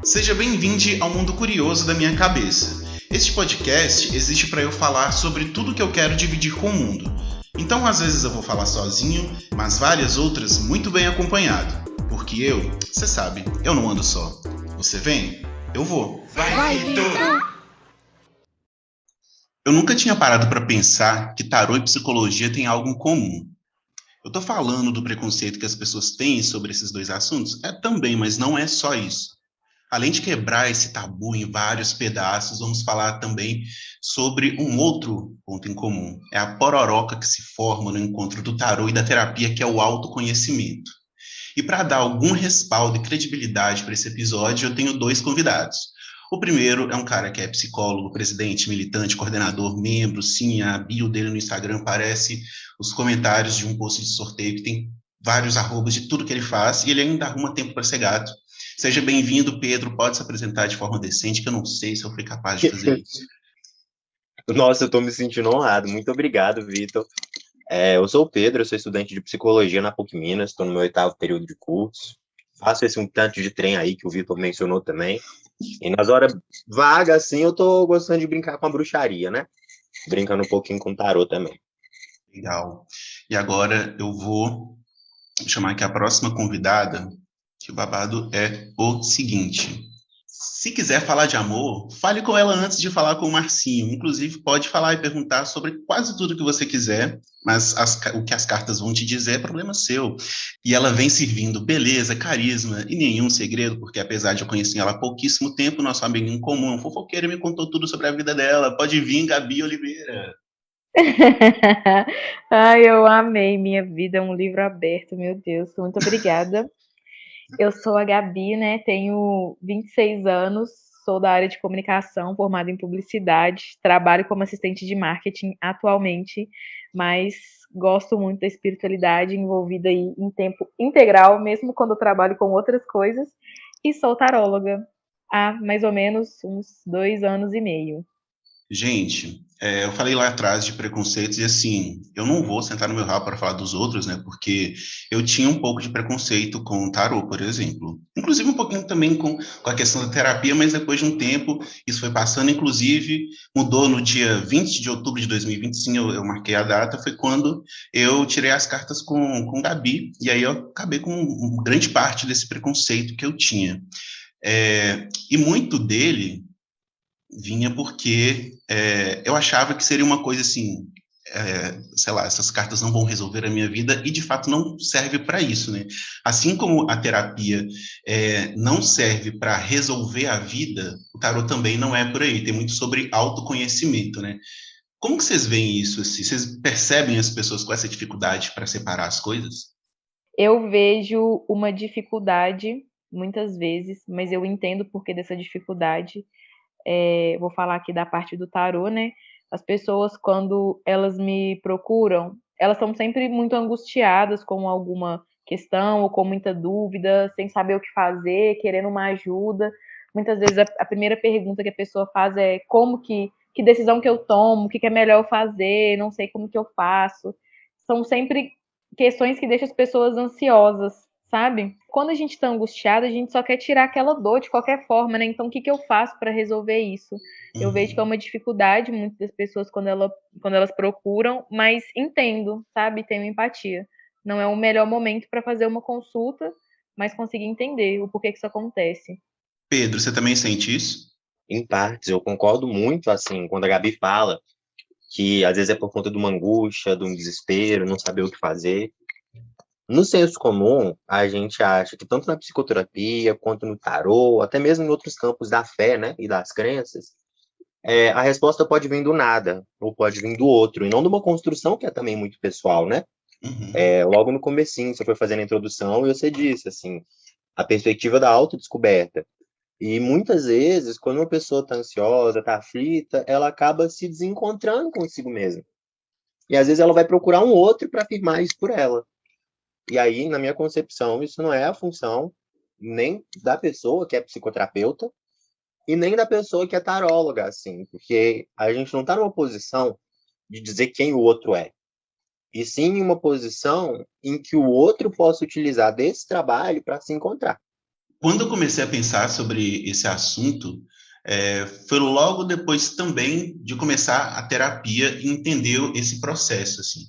Seja bem-vindo ao mundo curioso da minha cabeça. Este podcast existe para eu falar sobre tudo que eu quero dividir com o mundo. Então, às vezes eu vou falar sozinho, mas várias outras muito bem acompanhado. Porque você sabe, eu não ando só. Você vem? Eu vou. Vai, Vitor! Eu nunca tinha parado para pensar que tarô e psicologia têm algo em comum. Eu tô falando do preconceito que as pessoas têm sobre esses dois assuntos? É também, mas não é só isso. Além de quebrar esse tabu em vários pedaços, vamos falar também sobre um outro ponto em comum. É a pororoca que se forma no encontro do tarô e da terapia, que é o autoconhecimento. E para dar algum respaldo e credibilidade para esse episódio, eu tenho dois convidados. O primeiro é um cara que é psicólogo, presidente, militante, coordenador, membro, sim, a bio dele no Instagram parece os comentários de um post de sorteio que tem vários arrobas de tudo que ele faz, e ele ainda arruma tempo para ser gato. Seja bem-vindo, Pedro, pode se apresentar de forma decente, que eu não sei se eu fui capaz de fazer isso. Nossa, eu tô me sentindo honrado. Muito obrigado, Vitor. Eu sou o Pedro, eu sou estudante de psicologia na PUC Minas, estou no meu 8º período de curso. Faço esse um tanto de trem aí que o Vitor mencionou também. E nas horas vagas, assim, eu tô gostando de brincar com a bruxaria, né? Brincando um pouquinho com o tarô também. Legal. E agora eu vou chamar aqui a próxima convidada, que o babado é o seguinte. Se quiser falar de amor, fale com ela antes de falar com o Marcinho. Inclusive, pode falar e perguntar sobre quase tudo que você quiser, mas o que as cartas vão te dizer é problema seu. E ela vem servindo beleza, carisma e nenhum segredo, porque apesar de eu conhecer ela há pouquíssimo tempo, nosso amigo em comum, fofoqueira, me contou tudo sobre a vida dela. Pode vir, Gabi Oliveira. Ai, eu amei. Minha vida é um livro aberto, meu Deus. Muito obrigada. Eu sou a Gabi, né? Tenho 26 anos, sou da área de comunicação, formada em publicidade, trabalho como assistente de marketing atualmente, mas gosto muito da espiritualidade envolvida aí em tempo integral, mesmo quando eu trabalho com outras coisas, e sou taróloga há mais ou menos uns 2 anos e meio. Gente, eu falei lá atrás de preconceitos e assim, eu não vou sentar no meu rabo para falar dos outros, né? Porque eu tinha um pouco de preconceito com o tarô, por exemplo. Inclusive um pouquinho também com a questão da terapia, mas depois de um tempo isso foi passando. Inclusive, mudou no dia 20 de outubro de 2025, eu marquei a data, foi quando eu tirei as cartas com Gabi, e aí eu acabei com uma grande parte desse preconceito que eu tinha. E muito dele vinha porque eu achava que seria uma coisa assim, sei lá, essas cartas não vão resolver a minha vida e de fato não serve para isso, né? Assim como a terapia não serve para resolver a vida, o tarot também não é por aí. Tem muito sobre autoconhecimento, né? Como que vocês veem isso? Assim? Vocês percebem as pessoas com essa dificuldade para separar as coisas? Eu vejo uma dificuldade muitas vezes, mas eu entendo o porquê dessa dificuldade. Vou falar aqui da parte do tarô, né? As pessoas, quando elas me procuram, elas estão sempre muito angustiadas com alguma questão ou com muita dúvida, sem saber o que fazer, querendo uma ajuda. Muitas vezes a primeira pergunta que a pessoa faz é como que decisão que eu tomo, o que é melhor eu fazer, não sei como que eu faço. São sempre questões que deixam as pessoas ansiosas, sabe? Quando a gente tá angustiada, a gente só quer tirar aquela dor de qualquer forma, né? Então, o que eu faço para resolver isso? Eu vejo que é uma dificuldade muitas das pessoas quando elas procuram, mas entendo, sabe? Tenho empatia. Não é o melhor momento para fazer uma consulta, mas conseguir entender o porquê que isso acontece. Pedro, você também sente isso? Em partes, eu concordo muito, assim, quando a Gabi fala que às vezes é por conta de uma angústia, de um desespero, não saber o que fazer. No senso comum, a gente acha que tanto na psicoterapia, quanto no tarô, até mesmo em outros campos da fé, né, e das crenças, a resposta pode vir do nada, ou pode vir do outro, e não de uma construção que é também muito pessoal, né? Uhum. Logo no comecinho, você foi fazendo a introdução e você disse, assim, a perspectiva da autodescoberta. E muitas vezes, quando uma pessoa está ansiosa, está aflita, ela acaba se desencontrando consigo mesma. E às vezes ela vai procurar um outro para afirmar isso por ela. E aí, na minha concepção, isso não é a função nem da pessoa que é psicoterapeuta e nem da pessoa que é taróloga, assim, porque a gente não está numa posição de dizer quem o outro é, e sim em uma posição em que o outro possa utilizar desse trabalho para se encontrar. quando eu comecei a pensar sobre esse assunto, foi logo depois também de começar a terapia e entender esse processo, assim.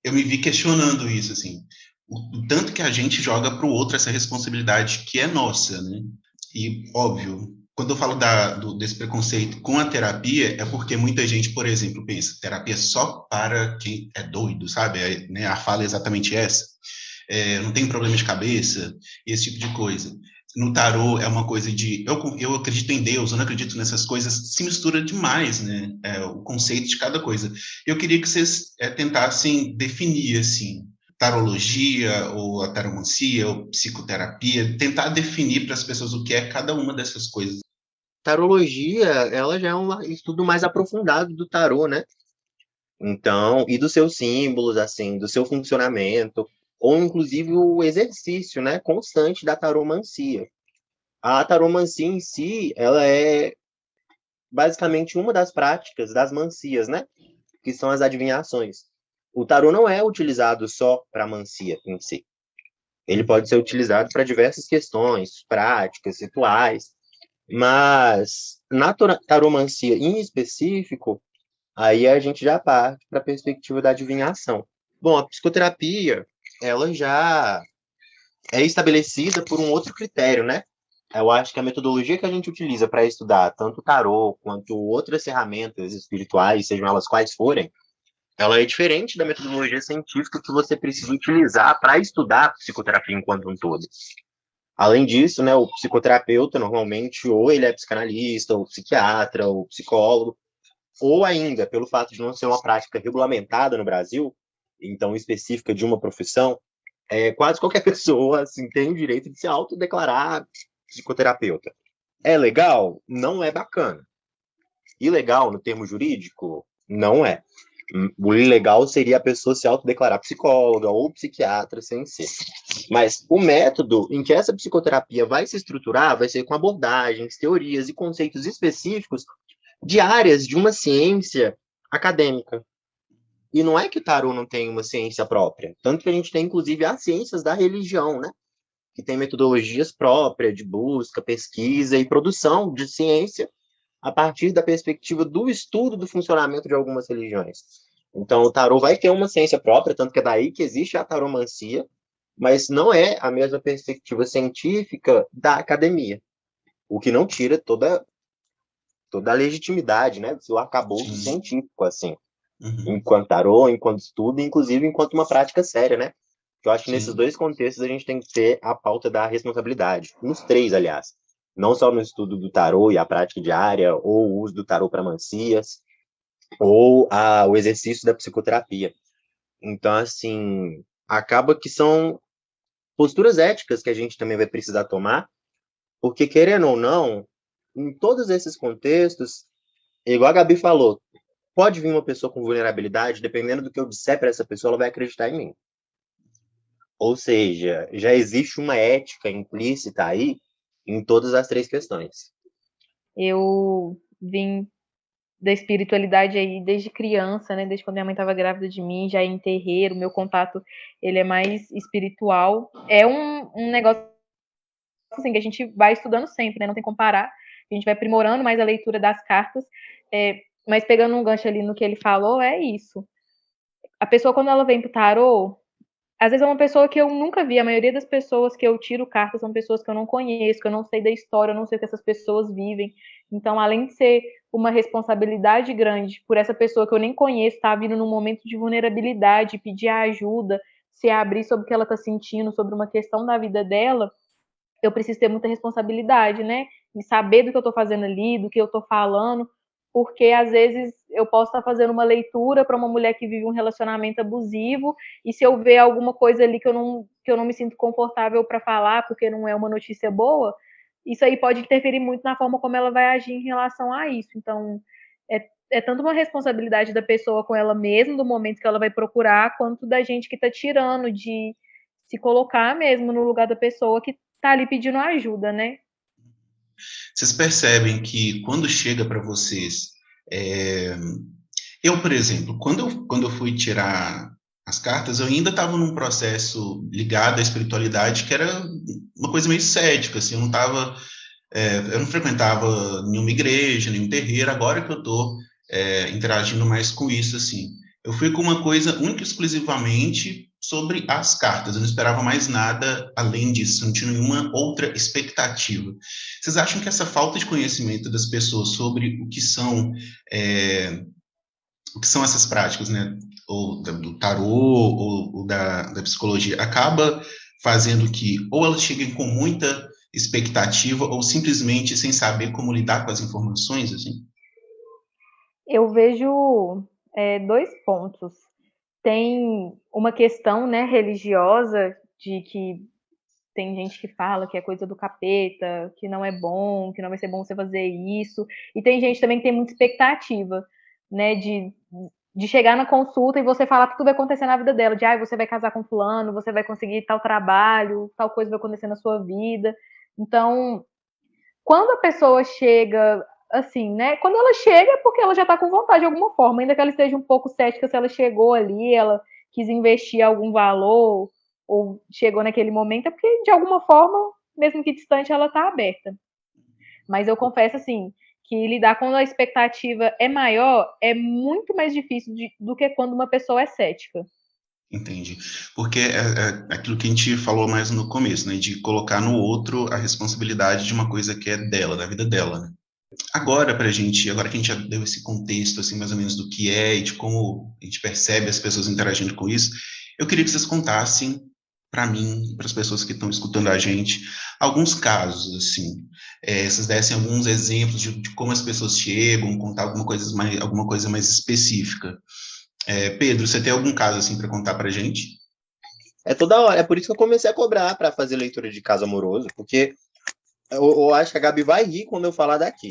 Eu me vi questionando isso, assim, o tanto que a gente joga para o outro essa responsabilidade que é nossa, né? E, óbvio, quando eu falo desse preconceito com a terapia, é porque muita gente, por exemplo, pensa, terapia é só para quem é doido, sabe? Né, a fala é exatamente essa. Não tem problema de cabeça, esse tipo de coisa. No tarô é uma coisa de eu acredito em Deus, eu não acredito nessas coisas, se mistura demais, né? O conceito de cada coisa. Eu queria que vocês tentassem definir assim tarologia ou a taromancia ou psicoterapia, tentar definir para as pessoas o que é cada uma dessas coisas. Tarologia, ela já é um estudo mais aprofundado do tarô, né? Então, e dos seus símbolos, assim, do seu funcionamento, ou inclusive o exercício, né, constante da taromancia. A taromancia em si, ela é basicamente uma das práticas das mancias, né, que são as adivinhações. O tarô não é utilizado só para mancia em si. Ele pode ser utilizado para diversas questões, práticas, rituais, mas na taromancia em específico, aí a gente já parte para a perspectiva da adivinhação. Bom, a psicoterapia, ela já é estabelecida por um outro critério, né? Eu acho que a metodologia que a gente utiliza para estudar tanto o tarô quanto outras ferramentas espirituais, sejam elas quais forem, ela é diferente da metodologia científica que você precisa utilizar para estudar a psicoterapia enquanto um todo. Além disso, né, o psicoterapeuta, normalmente, ou ele é psicanalista, ou psiquiatra, ou psicólogo, ou ainda, pelo fato de não ser uma prática regulamentada no Brasil, então específica de uma profissão, quase qualquer pessoa assim, tem o direito de se autodeclarar psicoterapeuta. É legal? Não é bacana. Ilegal no termo jurídico? Não é. O ilegal seria a pessoa se autodeclarar psicóloga ou psiquiatra sem ser. Mas o método em que essa psicoterapia vai se estruturar vai ser com abordagens, teorias e conceitos específicos de áreas de uma ciência acadêmica. E não é que o tarô não tem uma ciência própria, tanto que a gente tem, inclusive, as ciências da religião, né? Que tem metodologias próprias de busca, pesquisa e produção de ciência a partir da perspectiva do estudo do funcionamento de algumas religiões. Então, o tarô vai ter uma ciência própria, tanto que é daí que existe a taromancia, mas não é a mesma perspectiva científica da academia, o que não tira toda a legitimidade, né, do seu arcabouço científico, assim, enquanto tarô, enquanto estudo, inclusive enquanto uma prática séria, né? Eu acho que nesses dois contextos a gente tem que ter a pauta da responsabilidade, nos três, aliás. Não só no estudo do tarô e a prática diária, ou o uso do tarô para mancias, ou o exercício da psicoterapia. Então, assim, acaba que são posturas éticas que a gente também vai precisar tomar, porque, querendo ou não, em todos esses contextos, igual a Gabi falou, pode vir uma pessoa com vulnerabilidade, dependendo do que eu disser para essa pessoa, ela vai acreditar em mim. Ou seja, já existe uma ética implícita aí em todas as três questões. Eu vim da espiritualidade aí desde criança, né? Desde quando minha mãe estava grávida de mim, já em terreiro, meu contato ele é mais espiritual. É um negócio assim que a gente vai estudando sempre, né? Não tem como parar. A gente vai aprimorando mais a leitura das cartas. Mas pegando um gancho ali no que ele falou, é isso. A pessoa, quando ela vem pro tarô, às vezes é uma pessoa que eu nunca vi. A maioria das pessoas que eu tiro cartas são pessoas que eu não conheço, que eu não sei da história, eu não sei o que essas pessoas vivem. Então, além de ser uma responsabilidade grande por essa pessoa que eu nem conheço estar vindo num momento de vulnerabilidade, pedir ajuda, se abrir sobre o que ela está sentindo, sobre uma questão da vida dela, eu preciso ter muita responsabilidade, né? De saber do que eu estou fazendo ali, do que eu estou falando, porque às vezes eu posso estar fazendo uma leitura para uma mulher que vive um relacionamento abusivo, e se eu ver alguma coisa ali que eu não me sinto confortável para falar, porque não é uma notícia boa, isso aí pode interferir muito na forma como ela vai agir em relação a isso. Então, é tanto uma responsabilidade da pessoa com ela mesma, do momento que ela vai procurar, quanto da gente que está tirando, de se colocar mesmo no lugar da pessoa que tá ali pedindo ajuda, né? Vocês percebem que quando chega para vocês, eu, por exemplo, quando eu fui tirar as cartas, eu ainda estava num processo ligado à espiritualidade que era uma coisa meio cética, assim, eu não frequentava nenhuma igreja, nenhum terreiro, agora que eu estou interagindo mais com isso, assim. Eu fui com uma coisa única e exclusivamente sobre as cartas, eu não esperava mais nada além disso, não tinha nenhuma outra expectativa. Vocês acham que essa falta de conhecimento das pessoas sobre o que são essas práticas, né, ou do tarô, ou da psicologia, acaba fazendo que ou elas cheguem com muita expectativa, ou simplesmente sem saber como lidar com as informações, assim? Eu vejo dois pontos. Tem uma questão, né, religiosa, de que tem gente que fala que é coisa do capeta, que não é bom, que não vai ser bom você fazer isso. E tem gente também que tem muita expectativa, né, de chegar na consulta e você falar que tudo vai acontecer na vida dela, de você vai casar com fulano, você vai conseguir tal trabalho, tal coisa vai acontecer na sua vida. Então, quando a pessoa chega, assim, né? Quando ela chega é porque ela já tá com vontade de alguma forma, ainda que ela esteja um pouco cética se ela chegou ali, ela quis investir algum valor, ou chegou naquele momento, é porque de alguma forma, mesmo que distante, ela tá aberta. Mas eu confesso, assim, que lidar quando a expectativa é maior é muito mais difícil do que quando uma pessoa é cética. Entendi. Porque é aquilo que a gente falou mais no começo, né? De colocar no outro a responsabilidade de uma coisa que é dela, da vida dela, né? Agora que a gente já deu esse contexto, assim, mais ou menos do que é e de como a gente percebe as pessoas interagindo com isso, eu queria que vocês contassem para mim, para as pessoas que estão escutando a gente, alguns casos, assim, vocês dessem alguns exemplos de como as pessoas chegam, contar alguma coisa mais específica. Pedro, você tem algum caso, assim, para contar para a gente? É toda hora. É por isso que eu comecei a cobrar para fazer leitura de caso amoroso, porque eu acho que a Gabi vai rir quando eu falar daqui.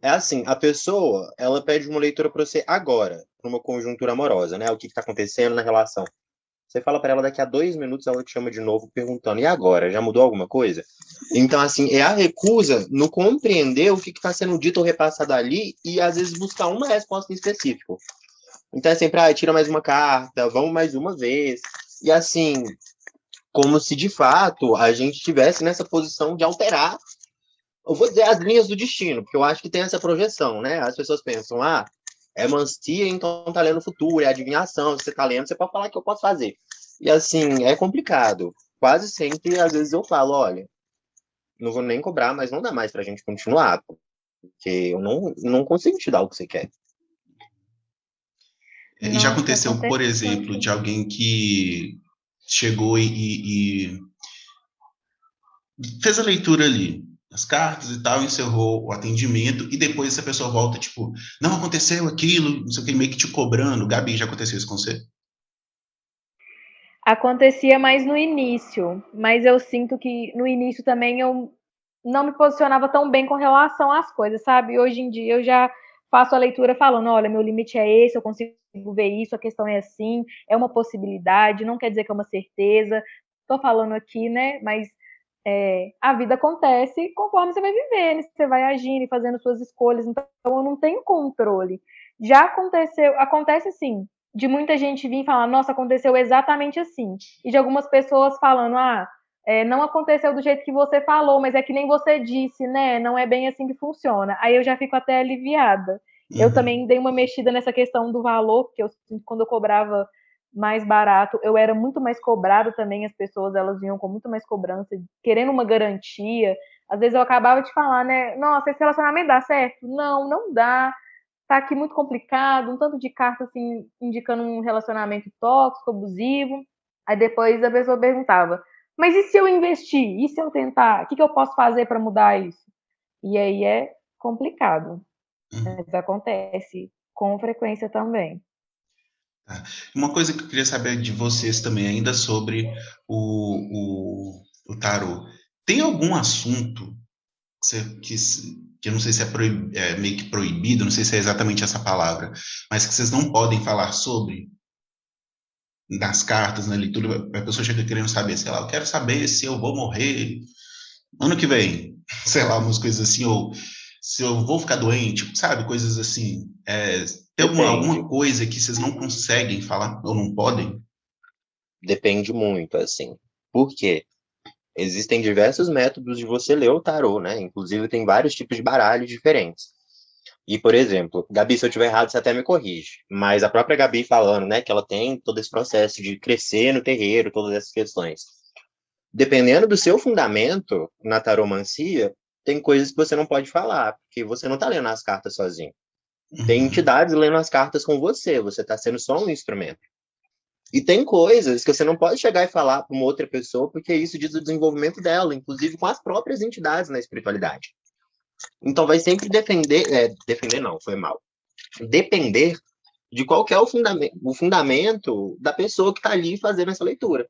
É assim, a pessoa, ela pede uma leitura para você agora, para uma conjuntura amorosa, né? O que está acontecendo na relação. Você fala para ela daqui a 2 minutos, ela te chama de novo perguntando, e agora? Já mudou alguma coisa? Então, assim, é a recusa no compreender o que está sendo dito ou repassado ali e, às vezes, buscar uma resposta em específico. Então, é sempre, tira mais uma carta, vamos mais uma vez. E, assim, como se, de fato, a gente estivesse nessa posição de alterar, eu vou dizer, as linhas do destino, porque eu acho que tem essa projeção, né? As pessoas pensam, é manstia, então tá lendo o futuro, é adivinhação, se você tá lendo, você pode falar que eu posso fazer. E assim, é complicado. Quase sempre, às vezes eu falo, olha, não vou nem cobrar, mas não dá mais pra gente continuar, porque eu não consigo te dar o que você quer. E já Nossa, aconteceu, por acontece exemplo, tanto. de alguém que chegou e fez a leitura ali, as cartas e tal, encerrou o atendimento, e depois essa pessoa volta, tipo, não aconteceu aquilo, não sei o que, meio que te cobrando. Gabi, já aconteceu isso com você? Acontecia mais no início, mas eu sinto que no início também eu não me posicionava tão bem com relação às coisas, sabe? Hoje em dia eu já faço a leitura falando, olha, meu limite é esse, eu consigo ver isso, a questão é assim, é uma possibilidade, não quer dizer que é uma certeza. Tô falando aqui, né? Mas a vida acontece conforme você vai vivendo, você vai agindo e fazendo suas escolhas, então eu não tenho controle. Já acontece sim, de muita gente vir falar, nossa, aconteceu exatamente assim. E de algumas pessoas falando, não aconteceu do jeito que você falou, mas é que nem você disse, né? Não é bem assim que funciona. Aí eu já fico até aliviada. Eu também Uhum. dei uma mexida nessa questão do valor, porque quando eu cobrava mais barato, eu era muito mais cobrada também, as pessoas elas vinham com muito mais cobrança, querendo uma garantia. Às vezes eu acabava de falar, né? Nossa, esse relacionamento dá certo? Não, não dá, tá aqui muito complicado, um tanto de carta assim indicando um relacionamento tóxico, abusivo. Aí depois a pessoa perguntava: "Mas e se eu investir? E se eu tentar? O que eu posso fazer para mudar isso?" E aí é complicado, Uhum. mas acontece com frequência também. Tá. Uma coisa que eu queria saber de vocês também, ainda sobre o tarô. Tem algum assunto que eu não sei se é meio que proibido, não sei se é exatamente essa palavra, mas que vocês não podem falar sobre nas cartas, na leitura, a pessoa chega querendo saber, sei lá, eu quero saber se eu vou morrer ano que vem, sei lá, umas coisas assim, ou se eu vou ficar doente, sabe, coisas assim. Tem Depende. alguma coisa que vocês não conseguem falar ou não podem? Depende muito, assim. Por quê? Existem diversos métodos de você ler o tarô, né? Inclusive, tem vários tipos de baralhos diferentes. E, por exemplo, Gabi, se eu estiver errado, você até me corrige. Mas a própria Gabi falando, né, que ela tem todo esse processo de crescer no terreiro, todas essas questões. Dependendo do seu fundamento na taromancia, tem coisas que você não pode falar, porque você não está lendo as cartas sozinho. Tem Uhum. entidades lendo as cartas com você está sendo só um instrumento. E tem coisas que você não pode chegar e falar para uma outra pessoa, porque isso diz o desenvolvimento dela, inclusive com as próprias entidades na espiritualidade. Então vai sempre defender não, foi mal. Depender de qual que é o fundamento da pessoa que está ali fazendo essa leitura.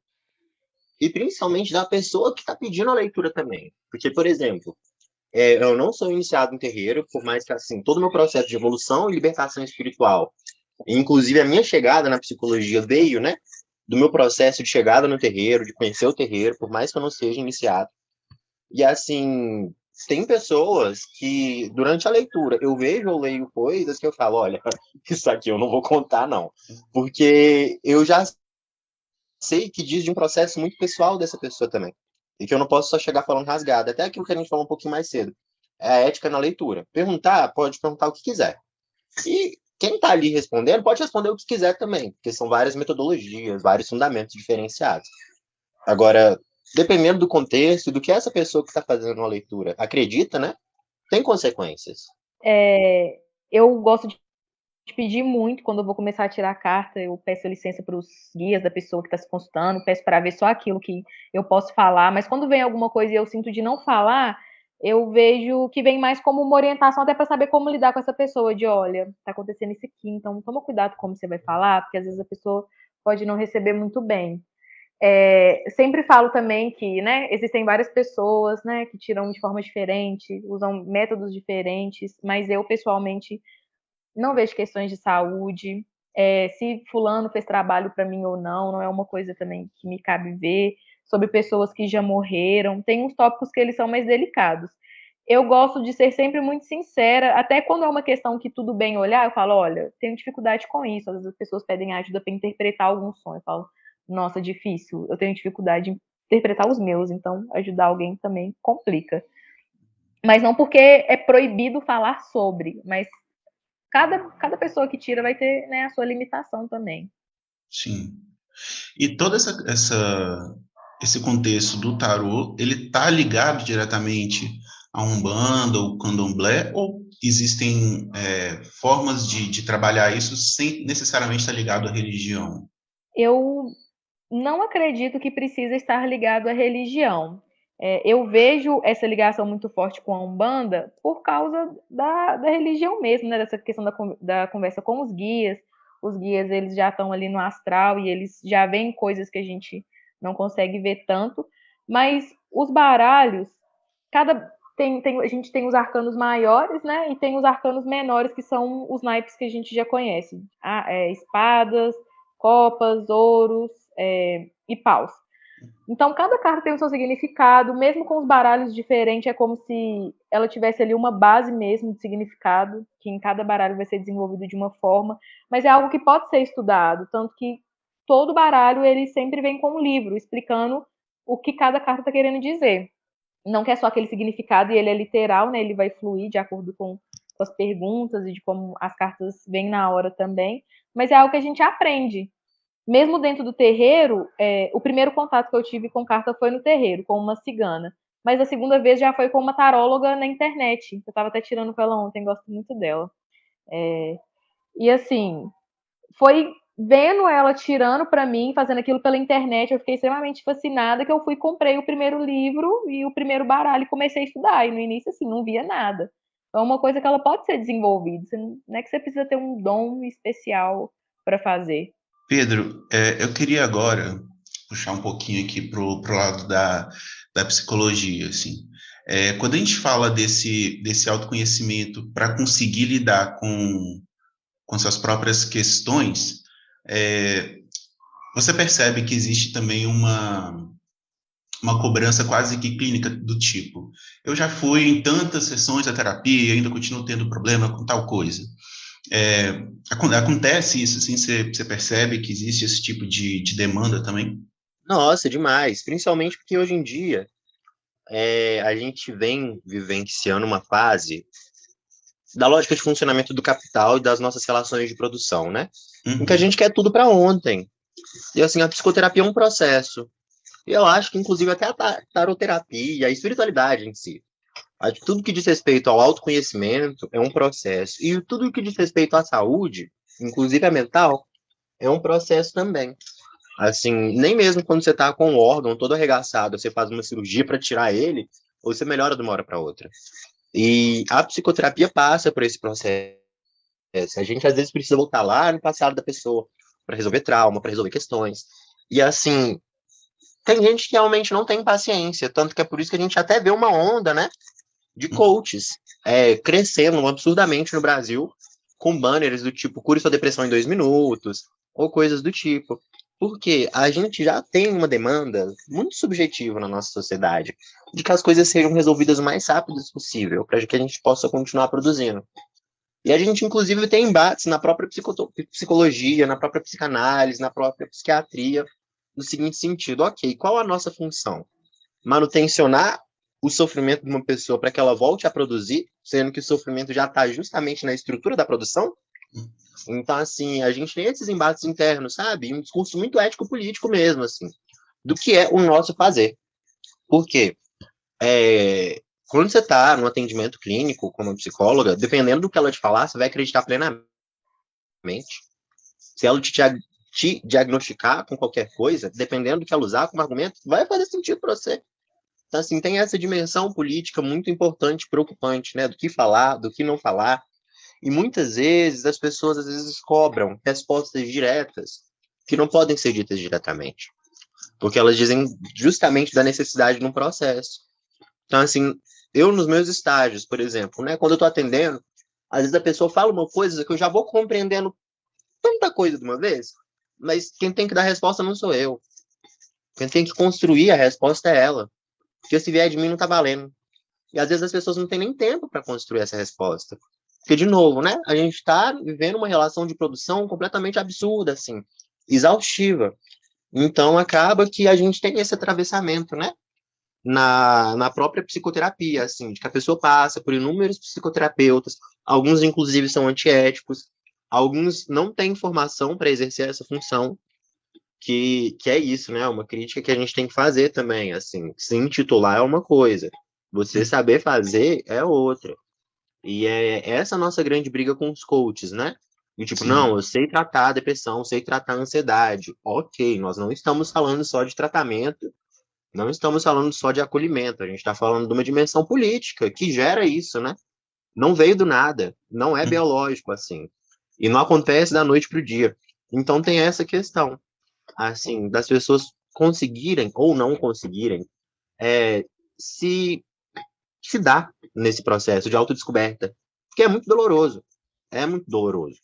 E principalmente da pessoa que está pedindo a leitura também. Porque, por exemplo, eu não sou iniciado em terreiro, por mais que assim, todo o meu processo de evolução e libertação espiritual, inclusive a minha chegada na psicologia veio, né, do meu processo de chegada no terreiro, de conhecer o terreiro, por mais que eu não seja iniciado. E assim, tem pessoas que, durante a leitura, eu vejo ou leio coisas que eu falo, olha, isso aqui eu não vou contar, não. Porque eu já sei que diz de um processo muito pessoal dessa pessoa também. E que eu não posso só chegar falando rasgado. Até aquilo que a gente falou um pouquinho mais cedo. É a ética na leitura. Perguntar, pode perguntar o que quiser. E quem está ali respondendo, pode responder o que quiser também. Porque são várias metodologias, vários fundamentos diferenciados. Agora, dependendo do contexto, do que essa pessoa que está fazendo uma leitura acredita, né? Tem consequências. Eu gosto de pedir muito quando eu vou começar a tirar a carta, eu peço licença para os guias da pessoa que está se consultando, peço para ver só aquilo que eu posso falar, mas quando vem alguma coisa e eu sinto de não falar, eu vejo que vem mais como uma orientação até para saber como lidar com essa pessoa, de olha, tá acontecendo isso aqui, então toma cuidado como você vai falar, porque às vezes a pessoa pode não receber muito bem. Sempre falo também que, né, existem várias pessoas, né, que tiram de forma diferente, usam métodos diferentes, mas eu pessoalmente não vejo questões de saúde, se fulano fez trabalho para mim ou não, não é uma coisa também que me cabe ver, sobre pessoas que já morreram, tem uns tópicos que eles são mais delicados. Eu gosto de ser sempre muito sincera, até quando é uma questão que tudo bem olhar, eu falo, olha, tenho dificuldade com isso, às vezes as pessoas pedem ajuda para interpretar algum som, eu falo, nossa, difícil, eu tenho dificuldade em interpretar os meus, então ajudar alguém também complica. Mas não porque é proibido falar sobre, mas cada pessoa que tira vai ter, né, a sua limitação também. Sim. E todo esse contexto do tarô, ele está ligado diretamente a Umbanda ou Candomblé, ou existem formas de trabalhar isso sem necessariamente estar ligado à religião? Eu não acredito que precisa estar ligado à religião. Eu vejo essa ligação muito forte com a Umbanda por causa da religião mesmo, né? Dessa questão da conversa com os guias. Os guias, eles já estão ali no astral e eles já veem coisas que a gente não consegue ver tanto. Mas os baralhos, a gente tem os arcanos maiores, né? E tem os arcanos menores, que são os naipes que a gente já conhece. Espadas, copas, ouros, e paus. Então, cada carta tem o seu significado, mesmo com os baralhos diferentes, é como se ela tivesse ali uma base mesmo de significado, que em cada baralho vai ser desenvolvido de uma forma, mas é algo que pode ser estudado, tanto que todo baralho ele sempre vem com um livro explicando o que cada carta está querendo dizer. Não que é só aquele significado e ele é literal, né? Ele vai fluir de acordo com as perguntas e de como as cartas vêm na hora também, mas é algo que a gente aprende. Mesmo dentro do terreiro, o primeiro contato que eu tive com carta foi no terreiro, com uma cigana. Mas a segunda vez já foi com uma taróloga na internet. Eu estava até tirando com ela ontem, gosto muito dela. E assim, foi vendo ela tirando para mim, fazendo aquilo pela internet, eu fiquei extremamente fascinada que eu fui comprei o primeiro livro e o primeiro baralho e comecei a estudar. E no início, assim, não via nada. Então, é uma coisa que ela pode ser desenvolvida. Não é que você precisa ter um dom especial para fazer. Pedro, eu queria agora puxar um pouquinho aqui pro lado da psicologia, assim. Quando a gente fala desse autoconhecimento para conseguir lidar com suas próprias questões, você percebe que existe também uma cobrança quase que clínica do tipo, eu já fui em tantas sessões da terapia e ainda continuo tendo problema com tal coisa. É, acontece isso, assim, você percebe que existe esse tipo de demanda também? Nossa, demais. Principalmente porque hoje em dia a gente vem vivenciando uma fase da lógica de funcionamento do capital e das nossas relações de produção, né? Em que a Uhum. gente quer tudo para ontem. E assim, a psicoterapia é um processo. E eu acho que, inclusive, até a taroterapia, a espiritualidade em si, tudo que diz respeito ao autoconhecimento é um processo. E tudo que diz respeito à saúde, inclusive a mental, é um processo também. Assim, nem mesmo quando você está com o órgão todo arregaçado, você faz uma cirurgia para tirar ele, ou você melhora de uma hora para outra. E a psicoterapia passa por esse processo. A gente às vezes precisa voltar lá no passado da pessoa para resolver trauma, para resolver questões. E assim, tem gente que realmente não tem paciência, tanto que é por isso que a gente até vê uma onda, né, de coaches crescendo absurdamente no Brasil, com banners do tipo cure sua depressão em 2 minutos, ou coisas do tipo. Porque a gente já tem uma demanda muito subjetiva na nossa sociedade de que as coisas sejam resolvidas o mais rápido possível, para que a gente possa continuar produzindo. E a gente, inclusive, tem embates na própria psicologia, na própria psicanálise, na própria psiquiatria, no seguinte sentido: ok, qual a nossa função? Manutencionar o sofrimento de uma pessoa para que ela volte a produzir, sendo que o sofrimento já está justamente na estrutura da produção? Então, assim, a gente tem esses embates internos, sabe? Um discurso muito ético-político mesmo, assim, do que é o nosso fazer. Por quê? Quando você está no atendimento clínico como psicóloga, dependendo do que ela te falar, você vai acreditar plenamente. Se ela te diagnosticar com qualquer coisa, dependendo do que ela usar como argumento, vai fazer sentido para você. Então, assim, tem essa dimensão política muito importante, preocupante, né? Do que falar, do que não falar. E muitas vezes as pessoas às vezes cobram respostas diretas que não podem ser ditas diretamente, porque elas dizem justamente da necessidade de um processo. Então, assim, eu nos meus estágios, por exemplo, né, quando eu estou atendendo, às vezes a pessoa fala uma coisa que eu já vou compreendendo tanta coisa de uma vez, mas quem tem que dar a resposta não sou eu. Quem tem que construir a resposta é ela. Porque se vier de mim não tá valendo. E às vezes as pessoas não têm nem tempo para construir essa resposta. Porque, de novo, né, a gente está vivendo uma relação de produção completamente absurda, assim, exaustiva. Então acaba que a gente tem esse atravessamento, né? Na própria psicoterapia, assim, de que a pessoa passa por inúmeros psicoterapeutas, alguns inclusive são antiéticos, alguns não têm formação para exercer essa função, que é isso, né? Uma crítica que a gente tem que fazer também, assim, se intitular é uma coisa, você saber fazer é outra. E é essa a nossa grande briga com os coaches, né? E tipo, não, Sim. eu sei tratar a depressão, sei tratar a ansiedade. Ok, nós não estamos falando só de tratamento, não estamos falando só de acolhimento, a gente está falando de uma dimensão política que gera isso, né? Não veio do nada, não é biológico assim. E não acontece da noite para o dia. Então tem essa questão, assim, das pessoas conseguirem ou não conseguirem se, se dar nesse processo de autodescoberta, que é muito doloroso. É muito doloroso.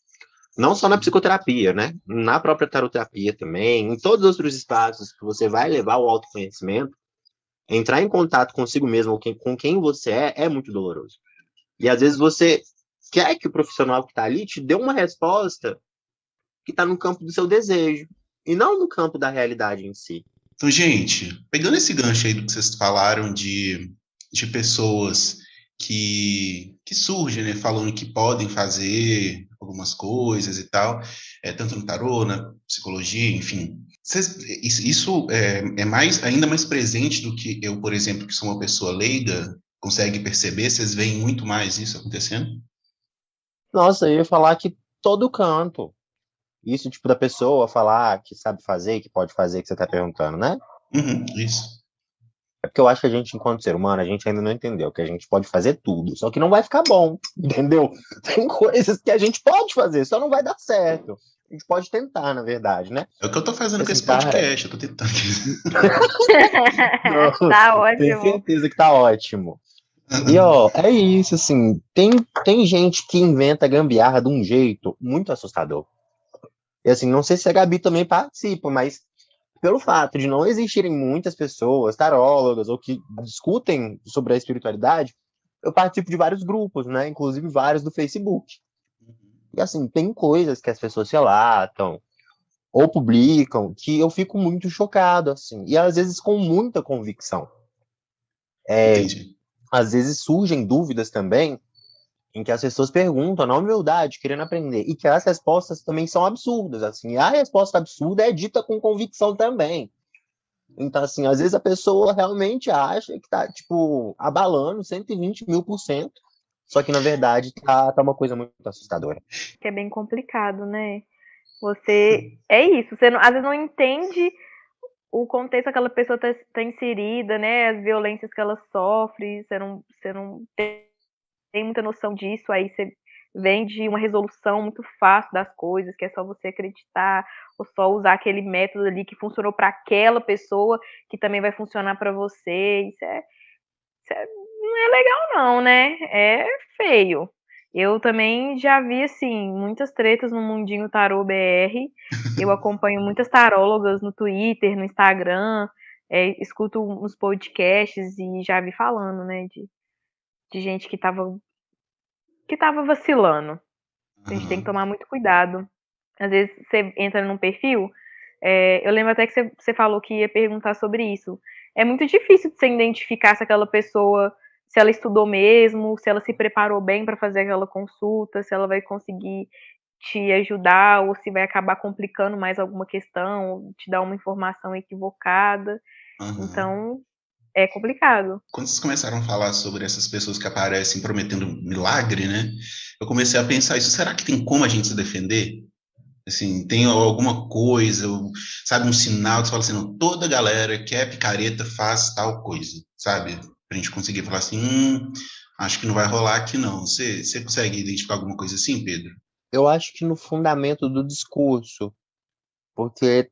Não só na psicoterapia, né? Na própria taroterapia também, em todos os outros espaços que você vai levar o autoconhecimento, entrar em contato consigo mesmo, ou com quem você é muito doloroso. E às vezes você quer que o profissional que está ali te dê uma resposta que está no campo do seu desejo, e não no campo da realidade em si. Então, gente, pegando esse gancho aí do que vocês falaram de pessoas que surgem, né, falando que podem fazer algumas coisas e tal, tanto no tarô, na psicologia, enfim. Isso é mais, ainda mais presente do que eu, por exemplo, que sou uma pessoa leiga, consegue perceber? Vocês veem muito mais isso acontecendo? Nossa, eu ia falar que todo canto. Isso, tipo, da pessoa falar que sabe fazer, que pode fazer, que você está perguntando, né? Uhum, isso. É porque eu acho que a gente, enquanto ser humano, a gente ainda não entendeu que a gente pode fazer tudo, só que não vai ficar bom, entendeu? Tem coisas que a gente pode fazer, só não vai dar certo. A gente pode tentar, na verdade, né? É o que eu tô fazendo com Assim, esse cara, podcast, eu tô tentando. não, Tá tenho ótimo. certeza que tá ótimo. E, ó, é isso, assim, tem gente que inventa gambiarra de um jeito muito assustador. E, assim, não sei se a Gabi também participa, mas pelo fato de não existirem muitas pessoas, tarólogas, ou que discutem sobre a espiritualidade, eu participo de vários grupos, né? Inclusive vários do Facebook. E assim, tem coisas que as pessoas relatam ou publicam que eu fico muito chocado, assim, e às vezes com muita convicção. Entendi. Às vezes surgem dúvidas também em que as pessoas perguntam na humildade, querendo aprender, e que as respostas também são absurdas, assim, e a resposta absurda é dita com convicção também. Então, assim, às vezes a pessoa realmente acha que tá, tipo, abalando 120.000%, só que, na verdade, tá uma coisa muito assustadora. Que é bem complicado, né? Você. É isso, você não, às vezes não entende o contexto que aquela pessoa tá inserida, né? As violências que ela sofre, você não tem muita noção disso, aí você vem de uma resolução muito fácil das coisas, que é só você acreditar, ou só usar aquele método ali que funcionou para aquela pessoa, que também vai funcionar para você. Não é legal, não, né? É feio. Eu também já vi, assim, muitas tretas no Mundinho Tarô BR. Eu acompanho muitas tarólogas no Twitter, no Instagram, escuto uns podcasts e já vi falando, né, de gente que tava vacilando. A gente tem que Aham. tomar muito cuidado. Às vezes você entra num perfil, eu lembro até que você falou que ia perguntar sobre isso. É muito difícil de você identificar se aquela pessoa, se ela estudou mesmo, se ela se preparou bem para fazer aquela consulta, se ela vai conseguir te ajudar ou se vai acabar complicando mais alguma questão, ou te dar uma informação equivocada. Aham. Então, é complicado. Quando vocês começaram a falar sobre essas pessoas que aparecem prometendo milagre, né? Eu comecei a pensar isso. Será que tem como a gente se defender? Assim, tem alguma coisa, sabe, um sinal que você fala assim, não, toda galera que é picareta faz tal coisa, sabe? Pra gente conseguir falar assim, acho que não vai rolar aqui não. Você consegue identificar alguma coisa assim, Pedro? Eu acho que no fundamento do discurso, porque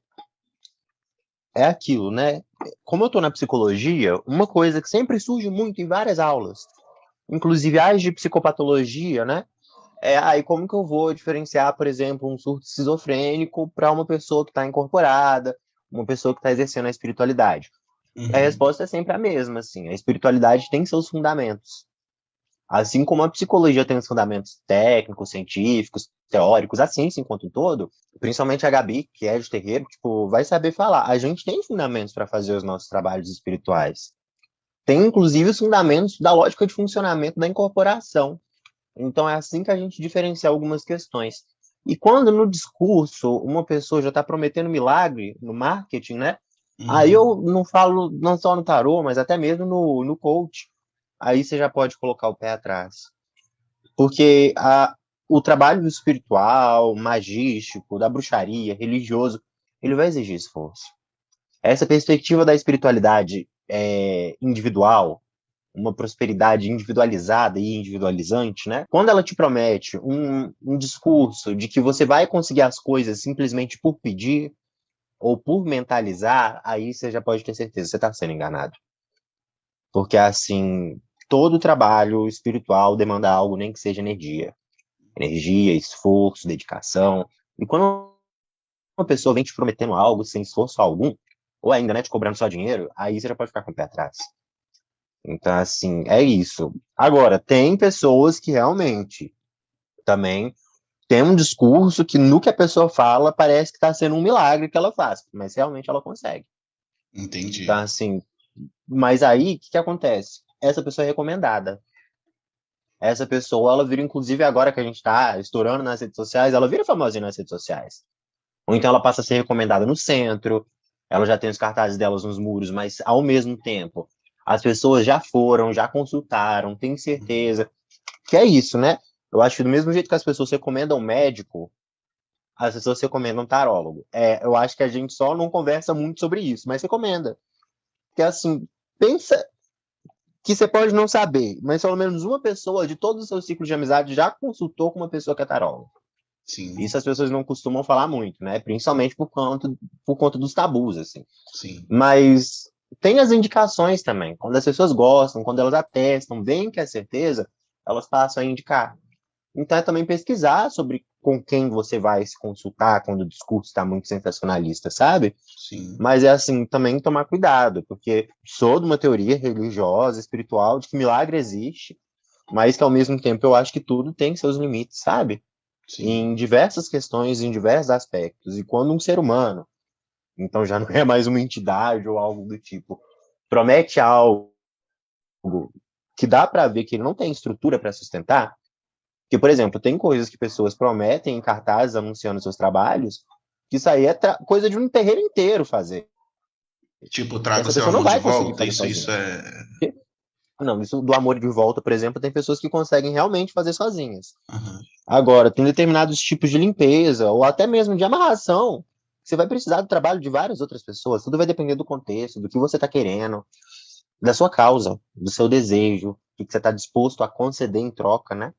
é aquilo, né? Como eu estou na psicologia, uma coisa que sempre surge muito em várias aulas, inclusive as de psicopatologia, né? Aí como que eu vou diferenciar, por exemplo, um surto esquizofrênico para uma pessoa que está incorporada, uma pessoa que está exercendo a espiritualidade? A Uhum, resposta é sempre a mesma, assim. A espiritualidade tem seus fundamentos. Assim como a psicologia tem os fundamentos técnicos, científicos, teóricos, a ciência enquanto um todo, principalmente a Gabi, que é de terreiro, tipo, vai saber falar. A gente tem fundamentos para fazer os nossos trabalhos espirituais. Tem, inclusive, os fundamentos da lógica de funcionamento da incorporação. Então, é assim que a gente diferencia algumas questões. E quando no discurso uma pessoa já está prometendo milagre no marketing, né? Aí uhum. eu não falo não só no tarô, mas até mesmo no coach. Aí você já pode colocar o pé atrás. Porque o trabalho espiritual, magístico, da bruxaria, religioso, ele vai exigir esforço. Essa perspectiva da espiritualidade individual, uma prosperidade individualizada e individualizante, né? Quando ela te promete um discurso de que você vai conseguir as coisas simplesmente por pedir ou por mentalizar, aí você já pode ter certeza, você está sendo enganado. Porque, assim, todo trabalho espiritual demanda algo, nem que seja energia. Energia, esforço, dedicação. E quando uma pessoa vem te prometendo algo sem esforço algum, ou ainda, né, te cobrando só dinheiro, aí você já pode ficar com o pé atrás. Então, assim, é isso. Agora, tem pessoas que realmente também têm um discurso que no que a pessoa fala parece que está sendo um milagre que ela faz, mas realmente ela consegue. Então, Entendi. assim, mas aí, o que acontece? Essa pessoa é recomendada. Essa pessoa, ela vira, inclusive, agora que a gente está estourando nas redes sociais, ela vira famosinha nas redes sociais. Ou então ela passa a ser recomendada no centro, ela já tem os cartazes delas nos muros, mas ao mesmo tempo, as pessoas já foram, já consultaram, têm Uhum. certeza. Que é isso, né? Eu acho que do mesmo jeito que as pessoas recomendam médico, as pessoas recomendam tarólogo. Eu acho que a gente só não conversa muito sobre isso, mas recomenda. Porque assim, pensa que você pode não saber, mas pelo menos uma pessoa de todo o seu ciclo de amizade já consultou com uma pessoa que é tarólogo. Isso Sim, as pessoas não costumam falar muito, né? Principalmente por conta dos tabus, assim. sim. Mas tem as indicações também. Quando as pessoas gostam, quando elas atestam, veem que é certeza, elas passam a indicar. Então é também pesquisar sobre com quem você vai se consultar quando o discurso está muito sensacionalista, sabe? Sim. Mas é assim, também tomar cuidado, porque sou de uma teoria religiosa, espiritual, de que milagre existe, mas que ao mesmo tempo eu acho que tudo tem seus limites, sabe? Sim. em diversas questões, em diversos aspectos. E quando um ser humano, então já não é mais uma entidade ou algo do tipo, promete algo que dá para ver que ele não tem estrutura para sustentar, que, por exemplo, tem coisas que pessoas prometem em cartazes anunciando seus trabalhos, que isso aí é coisa de um terreiro inteiro fazer. Tipo, E traga o essa seu pessoa não amor de vai conseguir volta, fazer isso sozinha. é. Não, isso do amor de volta, por exemplo, tem pessoas que conseguem realmente fazer sozinhas. Aham. Agora, tem determinados tipos de limpeza, ou até mesmo de amarração, que você vai precisar do trabalho de várias outras pessoas. Tudo vai depender do contexto, do que você está querendo, da sua causa, do seu desejo, o que você está disposto a conceder em troca, né?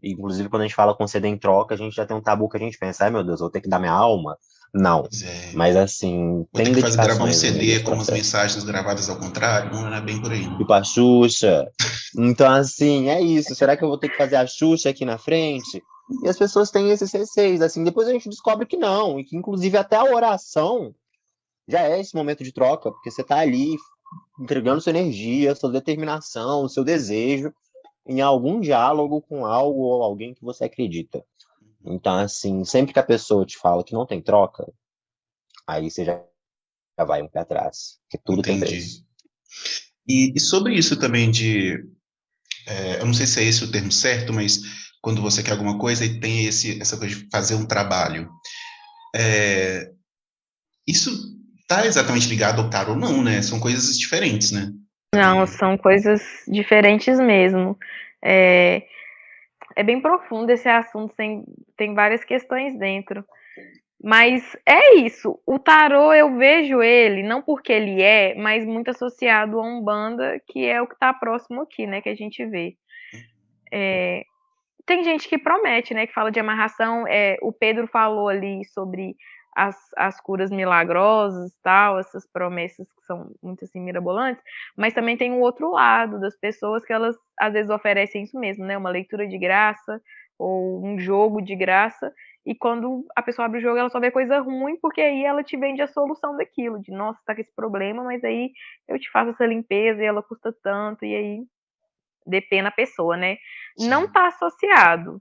Inclusive, quando a gente fala conceder em troca, a gente já tem um tabu que a gente pensa, ai meu Deus, eu vou ter que dar minha alma? Não. Pois é. Mas assim, Vou ter tem que fazer gravar um dedicações no meio CD desse com umas processo. mensagens gravadas ao contrário, não é bem por aí, não. Tipo a Xuxa. Então, assim, é isso. Será que eu vou ter que fazer a Xuxa aqui na frente? E as pessoas têm esses receios, assim, depois a gente descobre que não, e que inclusive até a oração já é esse momento de troca, porque você tá ali entregando sua energia, sua determinação, seu desejo em algum diálogo com algo ou alguém que você acredita. Então, assim, sempre que a pessoa te fala que não tem troca, aí você já vai um pé atrás, porque tudo tem Entendi. preço. E sobre isso também eu não sei se é esse o termo certo, mas quando você quer alguma coisa e tem essa coisa de fazer um trabalho, é, isso tá exatamente ligado ao tarot, não, né? São coisas diferentes, né? Não, Também. são coisas diferentes mesmo. É, é bem profundo esse assunto, tem várias questões dentro. Mas é isso. O tarô eu vejo ele, não porque ele é, mas muito associado a Umbanda, que é o que está próximo aqui, né? Que a gente vê. Tem gente que promete, né? Que fala de amarração. O Pedro falou ali sobre as curas milagrosas, tal, essas promessas que são muito assim mirabolantes. Mas também tem o outro lado das pessoas que elas às vezes oferecem isso mesmo, né? Uma leitura de graça ou um jogo de graça. E quando a pessoa abre o jogo, ela só vê coisa ruim, porque aí ela te vende a solução daquilo, de nossa, tá com esse problema, mas aí eu te faço essa limpeza e ela custa tanto, e aí depende da pessoa, né? Não Sim. está associado.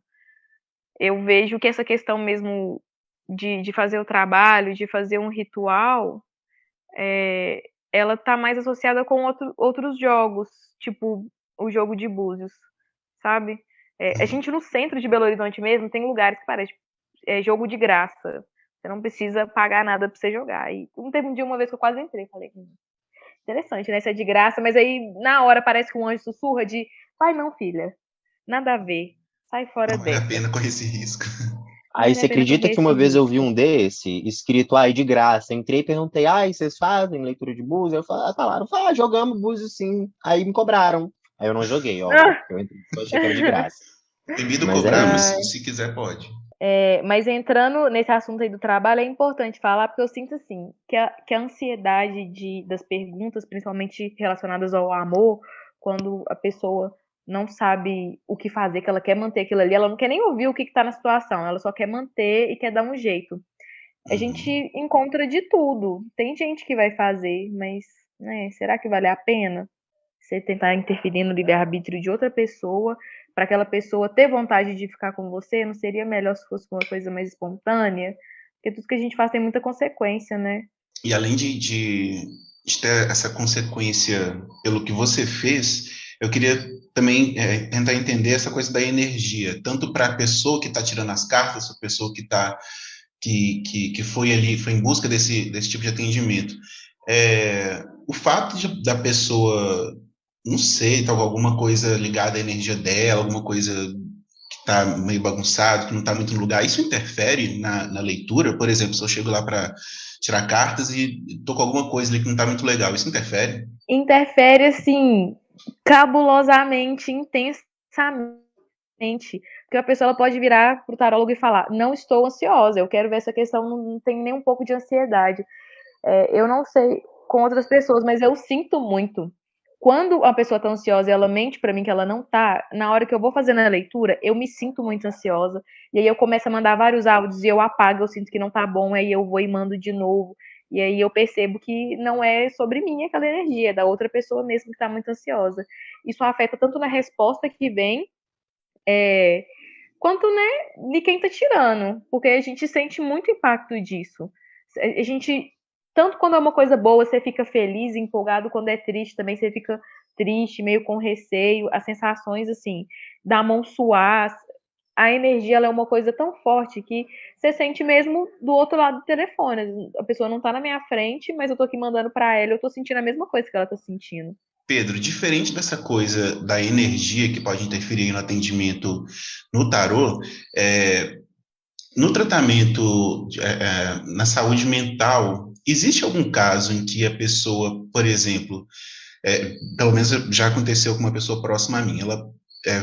Eu vejo que essa questão mesmo de fazer o trabalho, de fazer um ritual, ela está mais associada com outros jogos, tipo o jogo de búzios, sabe? A Uhum. gente no centro de Belo Horizonte mesmo tem lugares que parece jogo de graça. Você não precisa pagar nada para você jogar. E teve um dia, uma vez que eu quase entrei, falei, interessante, né? Isso é de graça, mas aí na hora parece que um anjo sussurra de, vai não, filha, nada a ver, sai fora Não vale a dessa. pena correr esse risco. Não Aí vale você a pena acredita correr que esse uma vez eu vi risco. um desse, escrito, ai, de graça. Entrei e perguntei, ai, vocês fazem leitura de búzios? Falaram, jogamos búzios sim. Aí me cobraram. Aí eu não joguei, óbvio, porque eu entrei, eu achei que era de graça. Proibido Mas é cobrar, mas isso. Ah, se quiser pode. mas entrando nesse assunto aí do trabalho, é importante falar, porque eu sinto assim, que a ansiedade das perguntas, principalmente relacionadas ao amor, quando a pessoa não sabe o que fazer, que ela quer manter aquilo ali, ela não quer nem ouvir o que está na situação, ela só quer manter e quer dar um jeito. A gente Uhum. encontra de tudo. Tem gente que vai fazer, mas, né, será que vale a pena você tentar interferir no livre-arbítrio de outra pessoa para aquela pessoa ter vontade de ficar com você? Não seria melhor se fosse uma coisa mais espontânea? Porque tudo que a gente faz tem muita consequência, né? E além de ter essa consequência pelo que você fez, eu queria também tentar entender essa coisa da energia, tanto para a pessoa que está tirando as cartas, a pessoa que foi ali, foi em busca desse tipo de atendimento. O fato da pessoa, não sei, talvez alguma coisa ligada à energia dela, alguma coisa que está meio bagunçado, que não está muito no lugar, isso interfere na leitura? Por exemplo, se eu chego lá para tirar cartas e tô com alguma coisa ali que não está muito legal, isso interfere? Interfere, assim, cabulosamente, intensamente. Porque a pessoa ela pode virar pro tarólogo e falar: não estou ansiosa, eu quero ver essa questão, não tem nem um pouco de ansiedade. Eu não sei com outras pessoas, mas eu sinto muito. Quando a pessoa tá ansiosa e ela mente para mim que ela não tá, na hora que eu vou fazendo a leitura, eu me sinto muito ansiosa. E aí eu começo a mandar vários áudios e eu apago, eu sinto que não tá bom, aí eu vou e mando de novo. E aí eu percebo que não é sobre mim aquela energia, é da outra pessoa mesmo que tá muito ansiosa. Isso afeta tanto na resposta que vem, é, quanto, né, de quem tá tirando, porque a gente sente muito impacto disso. A gente, tanto quando é uma coisa boa, você fica feliz, empolgado, quando é triste também você fica triste, meio com receio, as sensações, assim, da mão suar, a energia, ela é uma coisa tão forte que você sente mesmo do outro lado do telefone. A pessoa não tá na minha frente, mas eu tô aqui mandando pra ela, eu tô sentindo a mesma coisa que ela tá sentindo. Pedro, diferente dessa coisa da energia que pode interferir no atendimento no tarô, no tratamento, na saúde mental, existe algum caso em que a pessoa, por exemplo, pelo menos já aconteceu com uma pessoa próxima a mim, ela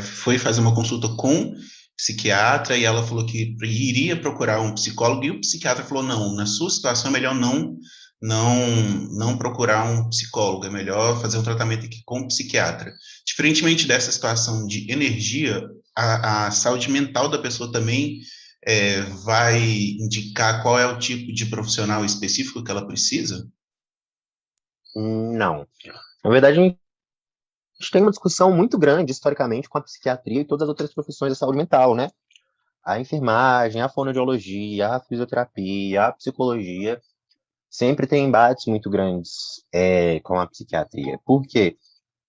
foi fazer uma consulta com psiquiatra e ela falou que iria procurar um psicólogo e o psiquiatra falou, não, na sua situação é melhor não procurar um psicólogo, é melhor fazer um tratamento aqui com um psiquiatra. Diferentemente dessa situação de energia, a saúde mental da pessoa também vai indicar qual é o tipo de profissional específico que ela precisa? Não. Na verdade, a gente tem uma discussão muito grande, historicamente, com a psiquiatria e todas as outras profissões da saúde mental, né? A enfermagem, a fonoaudiologia, a fisioterapia, a psicologia, sempre tem embates muito grandes com a psiquiatria. Por quê?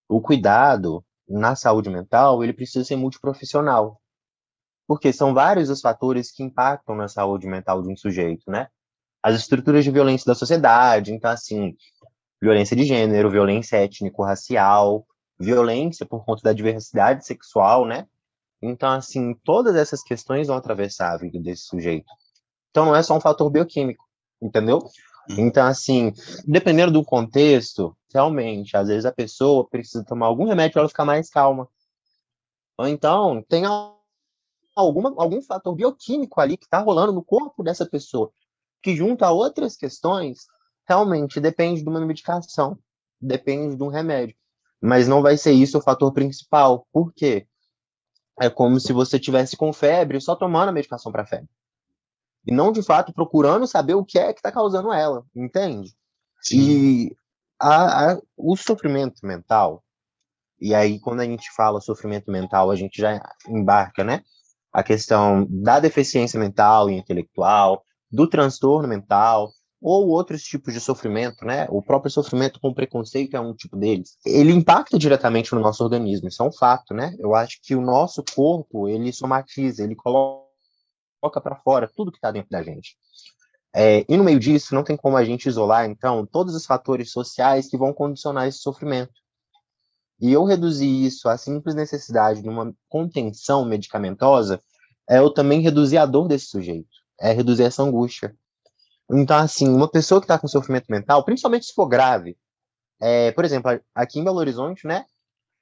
O cuidado na saúde mental, ele precisa ser multiprofissional. Porque são vários os fatores que impactam na saúde mental de um sujeito, né? As estruturas de violência da sociedade, então, assim, violência de gênero, violência étnico-racial, violência por conta da diversidade sexual, né? Então, assim, todas essas questões vão atravessar a vida desse sujeito. Então, não é só um fator bioquímico, entendeu? Então, assim, dependendo do contexto, realmente, às vezes a pessoa precisa tomar algum remédio para ela ficar mais calma. Ou então, tem algum fator bioquímico ali que está rolando no corpo dessa pessoa, que junto a outras questões, realmente depende de uma medicação, depende de um remédio. Mas não vai ser isso o fator principal. Por quê? É como se você tivesse com febre só tomando a medicação para febre. E não, de fato, procurando saber o que é que está causando ela, entende? Sim. E o sofrimento mental, e aí quando a gente fala sofrimento mental, a gente já embarca, né? A questão da deficiência mental e intelectual, do transtorno mental, ou outros tipos de sofrimento, né? O próprio sofrimento com preconceito é um tipo deles. Ele impacta diretamente no nosso organismo, isso é um fato, né? Eu acho que o nosso corpo, ele somatiza, ele coloca para fora tudo que está dentro da gente. E no meio disso, não tem como a gente isolar, então, todos os fatores sociais que vão condicionar esse sofrimento. E eu reduzir isso à simples necessidade de uma contenção medicamentosa, eu também reduzir a dor desse sujeito, reduzir essa angústia. Então, assim, uma pessoa que está com sofrimento mental, principalmente se for grave, por exemplo, aqui em Belo Horizonte, né,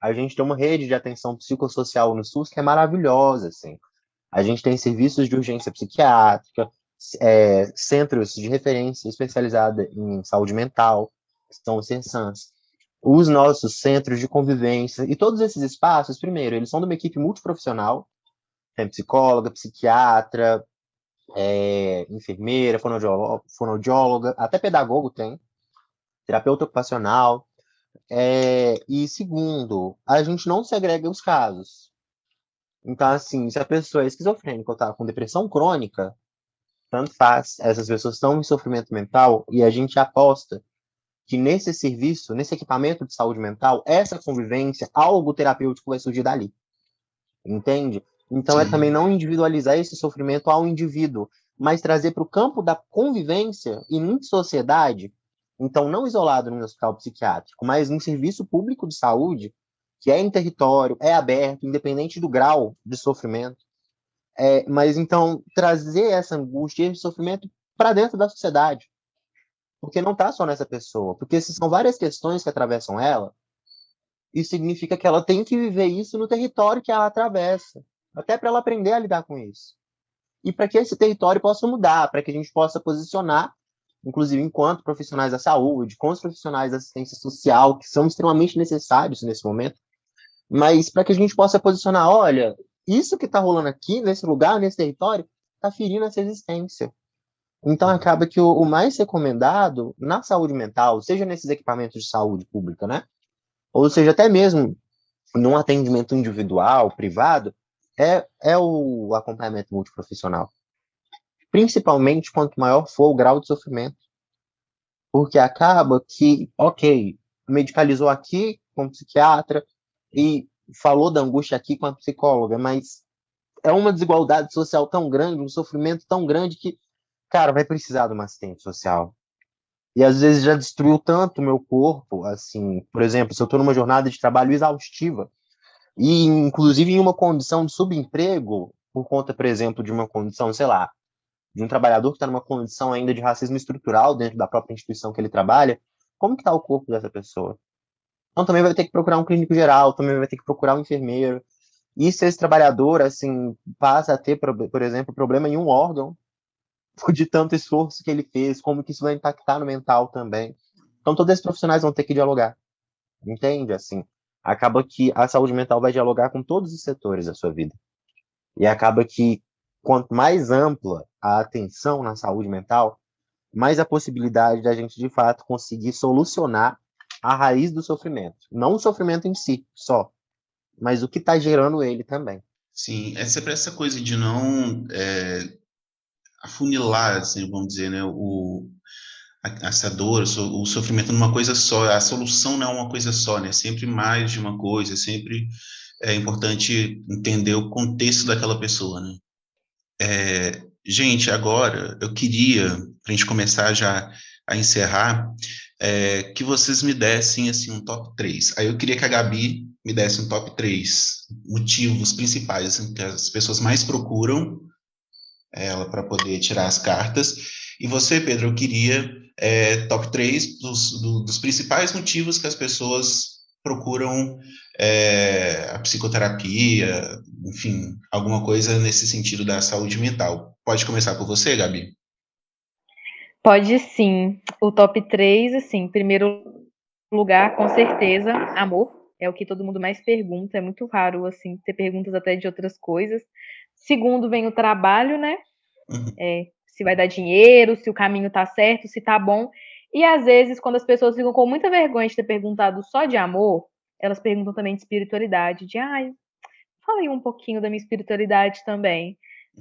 a gente tem uma rede de atenção psicossocial no SUS que é maravilhosa, assim. A gente tem serviços de urgência psiquiátrica, centros de referência especializada em saúde mental, que são os CERSANs, os nossos centros de convivência, e todos esses espaços, primeiro, eles são de uma equipe multiprofissional, tem psicóloga, psiquiatra, enfermeira, fonoaudióloga, até pedagogo tem, terapeuta ocupacional, e segundo, a gente não segrega os casos. Então, assim, se a pessoa é esquizofrênica ou está com depressão crônica, tanto faz, essas pessoas estão em sofrimento mental e a gente aposta que nesse serviço, nesse equipamento de saúde mental, essa convivência, algo terapêutico vai surgir dali. Entende? Então é também Sim. não individualizar esse sofrimento ao indivíduo, mas trazer para o campo da convivência e em sociedade, então não isolado no hospital psiquiátrico, mas num serviço público de saúde, que é em território, é aberto, independente do grau de sofrimento. Mas então trazer essa angústia e esse sofrimento para dentro da sociedade, porque não está só nessa pessoa, porque se são várias questões que atravessam ela, isso significa que ela tem que viver isso no território que ela atravessa, até para ela aprender a lidar com isso. E para que esse território possa mudar, para que a gente possa posicionar, inclusive enquanto profissionais da saúde, com os profissionais da assistência social, que são extremamente necessários nesse momento, mas para que a gente possa posicionar, olha, isso que está rolando aqui, nesse lugar, nesse território, está ferindo essa existência. Então, acaba que o mais recomendado na saúde mental, seja nesses equipamentos de saúde pública, né? Ou seja, até mesmo num atendimento individual, privado, é o acompanhamento multiprofissional. Principalmente quanto maior for o grau de sofrimento. Porque acaba que, ok, medicalizou aqui com o psiquiatra e falou da angústia aqui com a psicóloga, mas é uma desigualdade social tão grande, um sofrimento tão grande que, cara, vai precisar de uma assistente social. E às vezes já destruiu tanto o meu corpo, assim, por exemplo, se eu estou numa jornada de trabalho exaustiva, e inclusive em uma condição de subemprego, por conta, por exemplo, de uma condição, sei lá, de um trabalhador que está numa condição ainda de racismo estrutural dentro da própria instituição que ele trabalha, como que está o corpo dessa pessoa? Então também vai ter que procurar um clínico geral, também vai ter que procurar um enfermeiro. E se esse trabalhador, assim, passa a ter, por exemplo, problema em um órgão, de tanto esforço que ele fez, como que isso vai impactar no mental também. Então todos esses profissionais vão ter que dialogar, entende? Assim, acaba que a saúde mental vai dialogar com todos os setores da sua vida. E acaba que quanto mais ampla a atenção na saúde mental, mais a possibilidade da gente, de fato, conseguir solucionar a raiz do sofrimento. Não o sofrimento em si, só, mas o que está gerando ele também. Sim, é sempre essa coisa de não afunilar, assim, vamos dizer, né, essa dor, o sofrimento numa coisa só, a solução não é uma coisa só, né, sempre mais de uma coisa, sempre é importante entender o contexto daquela pessoa, né. Gente, agora eu queria, para a gente começar já a encerrar, que vocês me dessem assim um top 3. Aí eu queria que a Gabi me desse um top 3 motivos principais assim, que as pessoas mais procuram ela para poder tirar as cartas. E você, Pedro, eu queria top 3 dos principais motivos que as pessoas procuram a psicoterapia, enfim, alguma coisa nesse sentido da saúde mental. Pode começar por você, Gabi? Pode sim. O top 3, assim, em primeiro lugar, com certeza, amor. É o que todo mundo mais pergunta. É muito raro, assim, ter perguntas até de outras coisas. Segundo, vem o trabalho, né? Uhum. Se vai dar dinheiro, se o caminho tá certo, se tá bom. E às vezes, quando as pessoas ficam com muita vergonha de ter perguntado só de amor, elas perguntam também de espiritualidade, de ai, fala aí um pouquinho da minha espiritualidade também.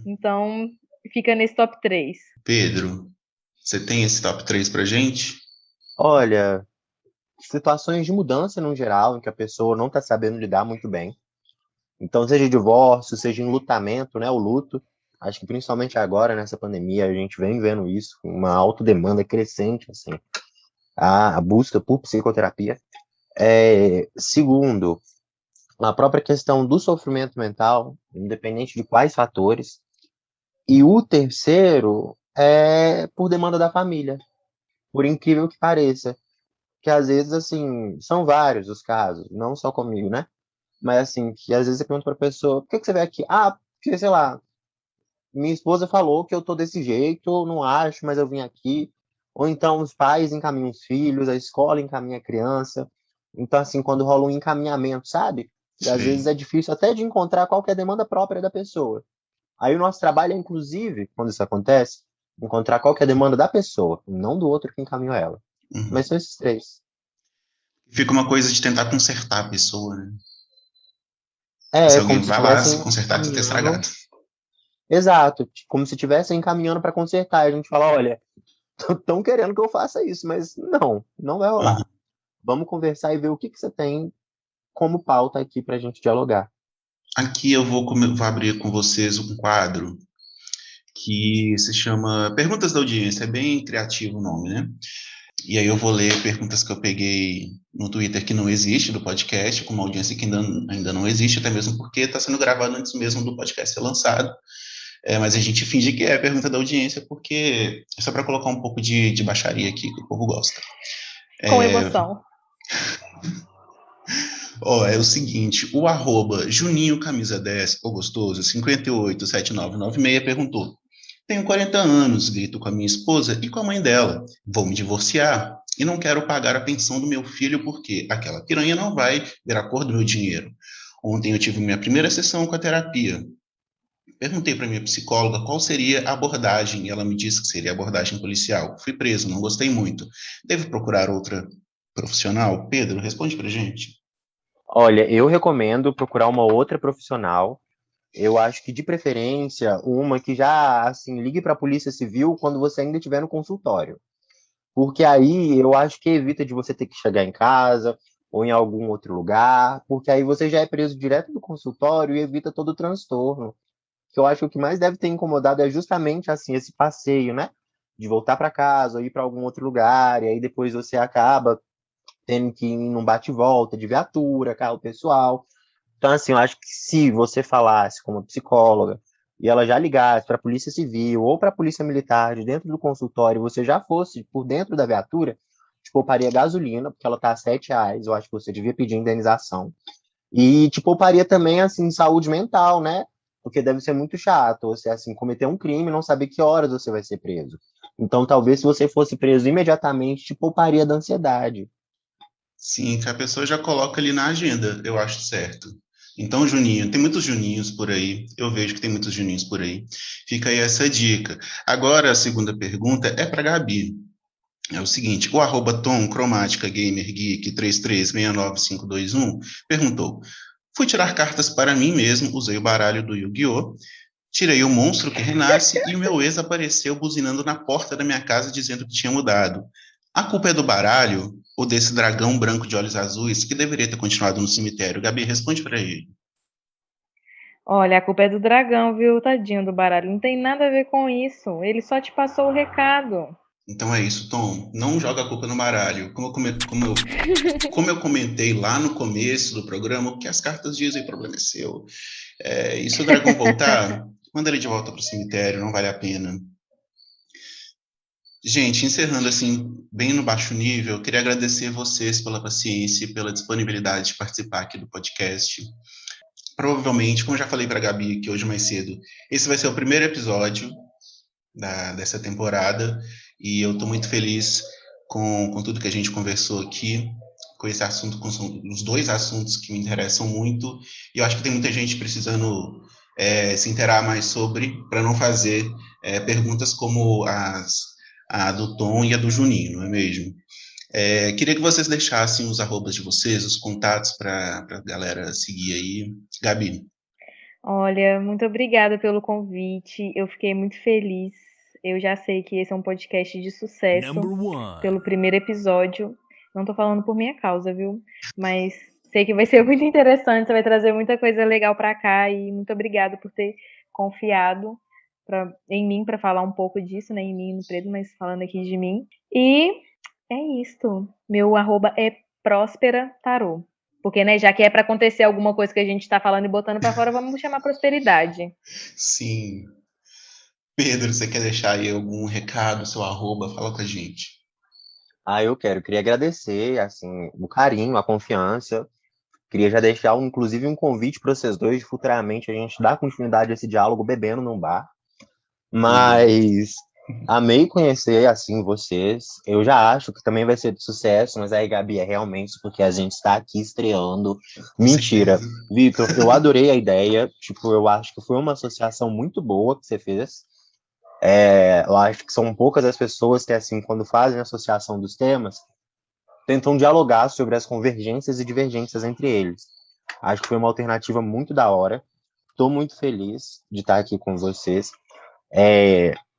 Então, fica nesse top 3. Pedro, você tem esse top 3 pra gente? Olha, situações de mudança no geral, em que a pessoa não está sabendo lidar muito bem. Então, seja divórcio, seja enlutamento, né, o luto. Acho que principalmente agora, nessa pandemia, a gente vem vendo isso, uma alta demanda crescente, assim, a busca por psicoterapia. Segundo, a própria questão do sofrimento mental, independente de quais fatores. E o terceiro é por demanda da família, por incrível que pareça. Que às vezes, assim, são vários os casos, não só comigo, né? Mas assim, que às vezes eu pergunto pra pessoa, por que você veio aqui? Ah, porque, sei lá, minha esposa falou que eu tô desse jeito, eu não acho, mas eu vim aqui. Ou então os pais encaminham os filhos, a escola encaminha a criança. Então, assim, quando rola um encaminhamento, sabe? E às vezes Sei. é difícil até de encontrar qual que é a demanda própria da pessoa. Aí o nosso trabalho é, inclusive, quando isso acontece, encontrar qual que é a demanda da pessoa, não do outro que encaminhou ela. Uhum. Mas são esses três. Fica uma coisa de tentar consertar a pessoa, né? Se É alguém como se vai lá se estivessem consertar, precisa ter encaminhando. estragado. Exato, como se estivessem encaminhando para consertar. E a gente fala, olha, estão querendo que eu faça isso, mas não, não vai Uhum. rolar. Vamos conversar e ver o que que você tem como pauta aqui para a gente dialogar. Aqui eu vou abrir com vocês um quadro que se chama Perguntas da Audiência. É bem criativo o nome, né? E aí eu vou ler perguntas que eu peguei no Twitter que não existe do podcast, com uma audiência que ainda não existe, até mesmo porque está sendo gravado antes mesmo do podcast ser lançado. Mas a gente finge que é a pergunta da audiência, porque é só para colocar um pouco de baixaria aqui, que o povo gosta. Com emoção. É o seguinte, o arroba Juninho Camisa 10, o gostoso, 587996, perguntou: tenho 40 anos, grito com a minha esposa e com a mãe dela. Vou me divorciar e não quero pagar a pensão do meu filho porque aquela piranha não vai ver a cor do meu dinheiro. Ontem eu tive minha primeira sessão com a terapia. Perguntei para minha psicóloga qual seria a abordagem e ela me disse que seria abordagem policial. Fui preso, não gostei muito. Devo procurar outra profissional? Pedro, responde para gente. Olha, eu recomendo procurar uma outra profissional Eu acho que, de preferência, uma que já, assim, ligue para a Polícia Civil quando você ainda estiver no consultório. Porque aí eu acho que evita de você ter que chegar em casa ou em algum outro lugar, porque aí você já é preso direto do consultório e evita todo o transtorno. Que eu acho que o que mais deve ter incomodado é justamente assim esse passeio, né? De voltar para casa ou ir para algum outro lugar, e aí depois você acaba tendo que ir num bate e volta de viatura, carro pessoal. Então, assim, eu acho que se você falasse com uma psicóloga e ela já ligasse para a Polícia Civil ou para a Polícia Militar de dentro do consultório, você já fosse por dentro da viatura, te pouparia gasolina, porque ela tá a R$ 7, eu acho que você devia pedir indenização. E te pouparia também, assim, saúde mental, né? Porque deve ser muito chato você, assim, cometer um crime e não saber que horas você vai ser preso. Então, talvez se você fosse preso imediatamente, te pouparia da ansiedade. Sim, que a pessoa já coloca ali na agenda, eu acho certo. Então, Juninho, tem muitos Juninhos por aí, eu vejo que tem muitos Juninhos por aí. Fica aí essa dica. Agora, a segunda pergunta é para Gabi. É o seguinte, o arroba Tom Cromática Gamer Geek 3369521 perguntou: fui tirar cartas para mim mesmo, usei o baralho do Yu-Gi-Oh! Tirei o monstro que renasce e o meu ex apareceu buzinando na porta da minha casa dizendo que tinha mudado. A culpa é do baralho ou desse dragão branco de olhos azuis que deveria ter continuado no cemitério? Gabi, responde para ele. Olha, a culpa é do dragão, viu, tadinho do baralho. Não tem nada a ver com isso. Ele só te passou o recado. Então é isso, Tom. Não joga a culpa no baralho. Como eu comentei lá no começo do programa, o que as cartas dizem, o problema é seu. E se o dragão voltar, manda ele de volta para o cemitério, não vale a pena. Gente, encerrando assim, bem no baixo nível, eu queria agradecer vocês pela paciência e pela disponibilidade de participar aqui do podcast. Provavelmente, como eu já falei para a Gabi aqui hoje mais cedo, esse vai ser o primeiro episódio dessa temporada e eu estou muito feliz com tudo que a gente conversou aqui, com esse assunto, com os dois assuntos que me interessam muito, e eu acho que tem muita gente precisando se interar mais sobre, para não fazer perguntas como a do Tom e a do Juninho, não é mesmo? Queria que vocês deixassem os arrobas de vocês, os contatos para a galera seguir aí. Gabi. Olha, muito obrigada pelo convite. Eu fiquei muito feliz. Eu já sei que esse é um podcast de sucesso pelo primeiro episódio. Não tô falando por minha causa, viu? Mas sei que vai ser muito interessante. Você vai trazer muita coisa legal para cá e muito obrigada por ter confiado em mim para falar um pouco disso, né? Em mim e no Pedro, mas falando aqui de mim. E é isto. Meu arroba é Próspera Tarô. Porque, né, já que é para acontecer alguma coisa que a gente está falando e botando para fora, vamos chamar prosperidade. Sim. Pedro, você quer deixar aí algum recado, seu arroba? Fala com a gente. Eu queria agradecer, assim, o carinho, a confiança. Queria já deixar, inclusive, um convite para vocês dois, de futuramente a gente dar continuidade a esse diálogo bebendo num bar. Boa. Mas amei conhecer, assim, vocês. Eu já acho que também vai ser de sucesso, mas aí, Gabi, é realmente porque a gente está aqui estreando. Com Mentira. certeza. Vitor, eu adorei a ideia. Tipo, eu acho que foi uma associação muito boa que você fez. Eu acho que são poucas as pessoas que, assim, quando fazem a associação dos temas, tentam dialogar sobre as convergências e divergências entre eles. Acho que foi uma alternativa muito da hora. Estou muito feliz de estar aqui com vocês.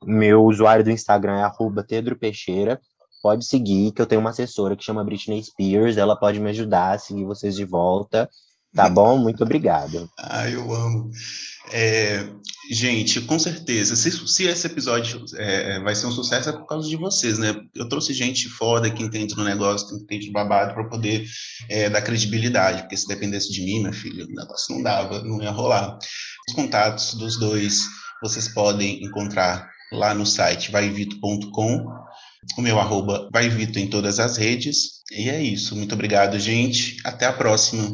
Meu usuário do Instagram é @tedropeixeira. Pode seguir, que eu tenho uma assessora que chama Britney Spears. Ela pode me ajudar a seguir vocês de volta. Tá bom? Muito obrigado. Eu amo. Gente, com certeza, se esse episódio vai ser um sucesso, é por causa de vocês, né? Eu trouxe gente foda que entende no negócio, que entende de babado, para poder dar credibilidade, porque se dependesse de mim, meu filho, o negócio não dava, não ia rolar. Os contatos dos dois vocês podem encontrar lá no site vaivito.com. O meu arroba vaivito em todas as redes. E é isso. Muito obrigado, gente. Até a próxima.